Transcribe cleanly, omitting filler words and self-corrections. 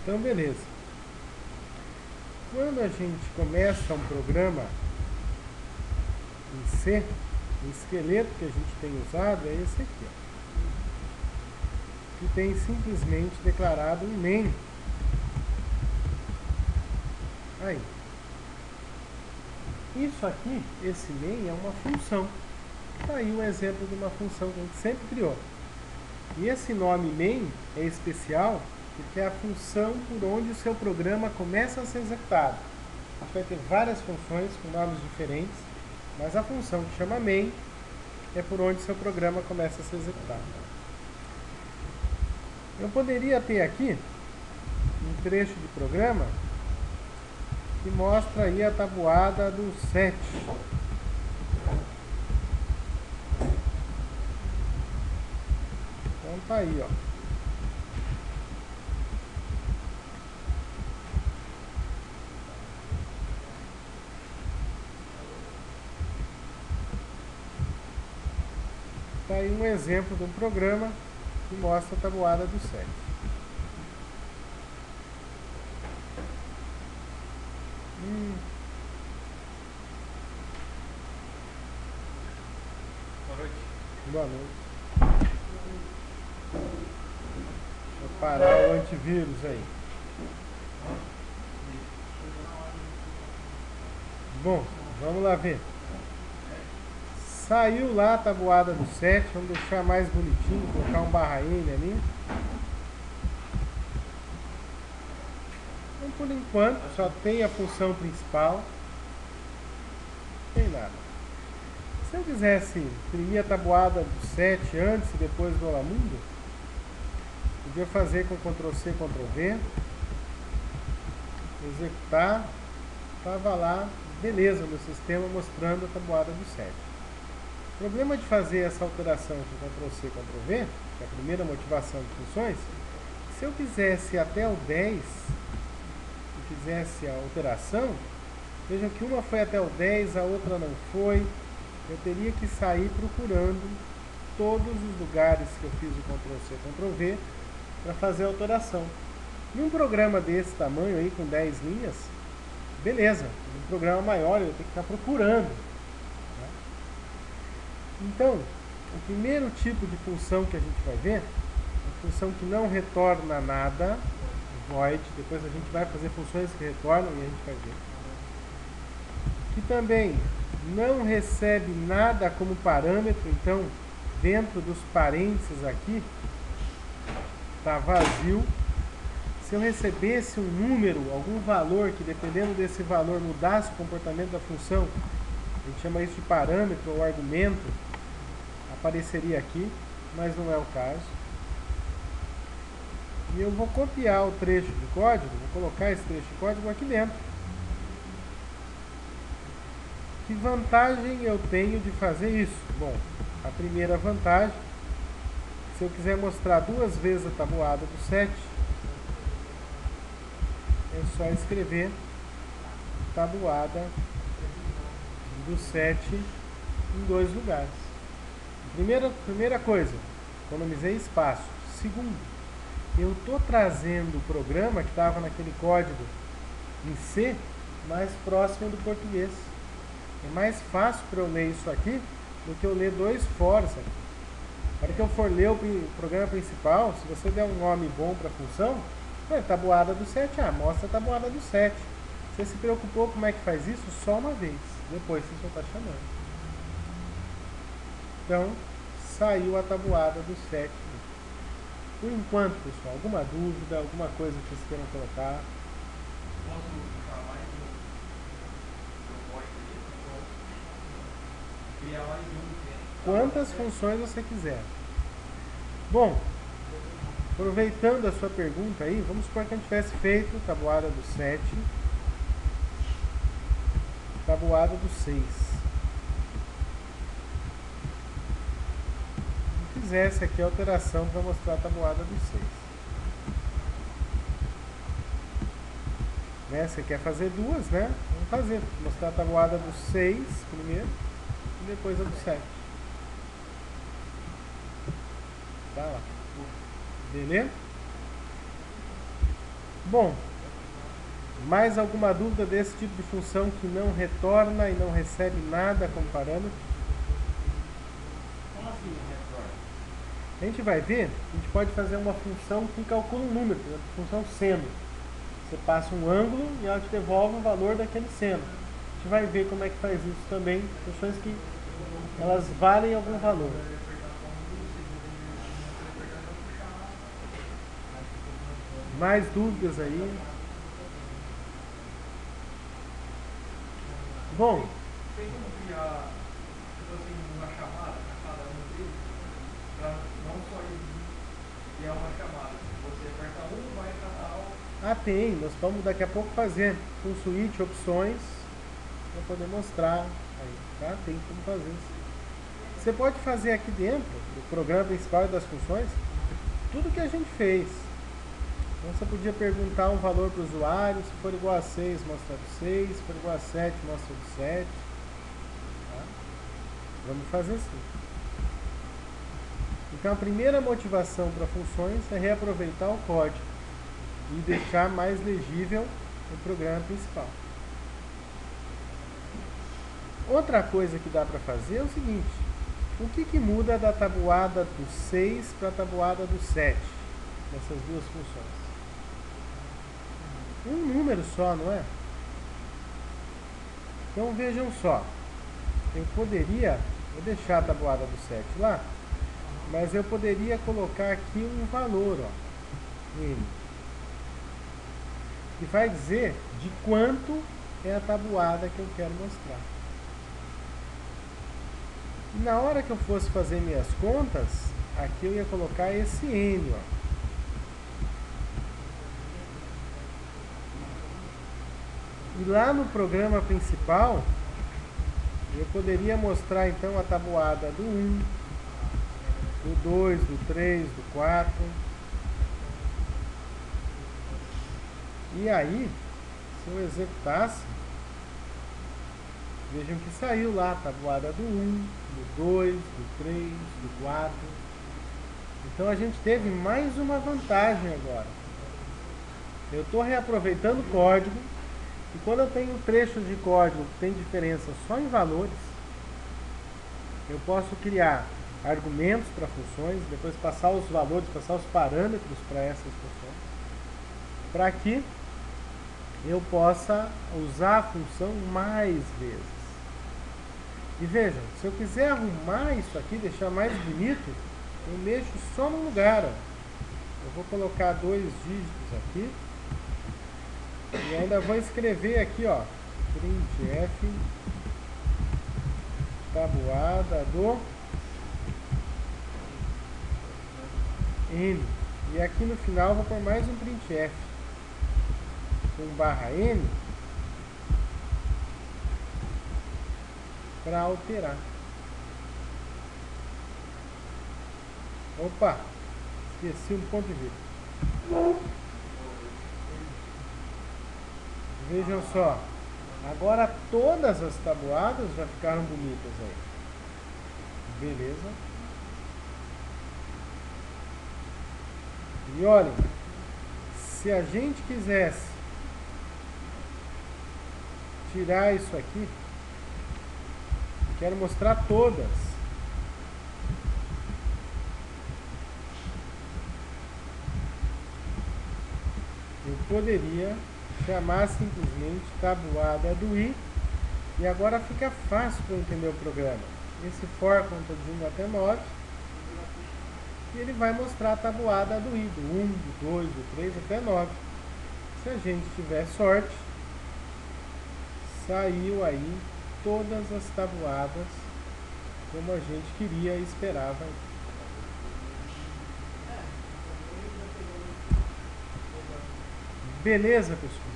Então, beleza. Quando a gente começa um programa em C, o esqueleto que a gente tem usado é esse aqui, ó, que tem simplesmente declarado um main. Aí. Isso aqui, esse main, é uma função. Está aí um exemplo de uma função que a gente sempre criou. E esse nome main é especial porque é a função por onde o seu programa começa a ser executado. A gente vai ter várias funções com nomes diferentes, mas a função que chama main é por onde o seu programa começa a ser executado. Eu poderia ter aqui um trecho de programa que mostra aí a tabuada do 7. Então tá aí, ó. Tá aí um exemplo de um programa que mostra a tabuada do 7. Boa noite. Boa noite. Deixa eu parar o antivírus aí. Bom, vamos lá ver. Saiu lá a tabuada do 7, vamos deixar mais bonitinho, colocar um /n ali. Então, por enquanto, só tem a função principal. Não tem nada. Se eu quisesse imprimir a tabuada do 7 antes e depois do Olá Mundo, podia fazer com Ctrl+C, Ctrl+V, executar, estava lá, beleza, no sistema mostrando a tabuada do 7. O problema de fazer essa alteração com Ctrl+C, Ctrl+V, que é a primeira motivação de funções, se eu quisesse até o 10 e fizesse a alteração, vejam que uma foi até o 10, a outra não foi, eu teria que sair procurando todos os lugares que eu fiz o Ctrl+C, Ctrl+V para fazer a alteração. Em um programa desse tamanho aí, com 10 linhas, beleza. Um programa maior eu tenho que ficar procurando. Né? Então, o primeiro tipo de função que a gente vai ver, a função que não retorna nada, void, depois a gente vai fazer funções que retornam e a gente vai ver. Que também não recebe nada como parâmetro, então dentro dos parênteses aqui está vazio. Se eu recebesse um número, algum valor que dependendo desse valor mudasse o comportamento da função, a gente chama isso de parâmetro ou argumento, apareceria aqui, mas não é o caso. E eu vou copiar o trecho de código, vou colocar esse trecho de código aqui dentro. Que vantagem eu tenho de fazer isso? Bom, a primeira vantagem, se eu quiser mostrar duas vezes a tabuada do 7, é só escrever tabuada do 7 em dois lugares. Primeira coisa, economizei espaço. Segundo, eu estou trazendo o programa que estava naquele código em C mais próximo do português. É mais fácil para eu ler isso aqui do que eu ler dois fors aqui. Na hora que eu for ler o programa principal, se você der um nome bom para a função, tabuada do 7, mostra a tabuada do 7. Você se preocupou como é que faz isso? Só uma vez. Depois você só está chamando. Então, saiu a tabuada do 7. Por enquanto, pessoal, alguma dúvida, alguma coisa que vocês queiram colocar? Posso falar mais criar mais um? Quantas funções você quiser. Bom, aproveitando a sua pergunta aí, vamos supor que a gente tivesse feito tabuada do 7, tabuada do 6. E fizesse aqui a alteração para mostrar a tabuada do 6. Né? Você quer fazer duas, né? Vamos fazer. Mostrar a tabuada do 6 primeiro e depois a do 7. Tá lá. Beleza? Bom, mais alguma dúvida desse tipo de função que não retorna e não recebe nada como parâmetro? Como assim retorno? A gente vai ver, a gente pode fazer uma função que calcula um número, por exemplo, função seno. Você passa um ângulo e ela te devolve o valor daquele seno. A gente vai ver como é que faz isso também, funções que elas valem algum valor. Mais dúvidas aí? Bom, Tem como criar, tipo assim, uma chamada para cada um deles? Para não só exigir que é uma chamada. Você aperta um, vai para tal. tem, nós vamos daqui a pouco fazer um suíte, opções, para poder mostrar aí, tá? Tem como fazer isso. Você pode fazer aqui dentro do programa principal e das funções tudo que a gente fez. Então você podia perguntar um valor para o usuário, se for igual a 6, mostra do 6, se for igual a 7, mostra do 7. Tá? Vamos fazer assim. Então a primeira motivação para funções é reaproveitar o código e deixar mais legível o programa principal. Outra coisa que dá para fazer é o seguinte: o que muda da tabuada do 6 para a tabuada do 7? Dessas duas funções. Um número só, não é? Então vejam só. Eu poderia, vou deixar a tabuada do 7 lá, mas eu poderia colocar aqui um valor, ó, n, que vai dizer de quanto é a tabuada que eu quero mostrar. E na hora que eu fosse fazer minhas contas, aqui eu ia colocar esse n, ó. E lá no programa principal, eu poderia mostrar então a tabuada do 1, do 2, do 3, do 4. E aí, se eu executasse, vejam que saiu lá a tabuada do 1, do 2, do 3, do 4. Então a gente teve mais uma vantagem agora. Eu estou reaproveitando o código, e quando eu tenho trechos de código que tem diferença só em valores, eu posso criar argumentos para funções, depois passar os valores, passar os parâmetros para essas funções, para que eu possa usar a função mais vezes. E vejam, se eu quiser arrumar isso aqui, deixar mais bonito, eu mexo só no lugar. Ó. Eu vou colocar 2 dígitos aqui. E ainda vou escrever aqui, ó, printf tabuada do n. E aqui no final eu vou pôr mais um printf com barra n para alterar. Opa, esqueci um ponto de vírgula. Vejam só, agora todas as tabuadas já ficaram bonitas aí. Beleza? E olhem, se a gente quisesse tirar isso aqui, quero mostrar todas. Eu poderia chamar simplesmente tabuada do i, e agora fica fácil para eu entender o programa. Esse for contadozinho até 9, e ele vai mostrar a tabuada do i, do 1, do 2, do 3 até 9. Se a gente tiver sorte, saiu aí todas as tabuadas como a gente queria e esperava. Beleza, pessoal?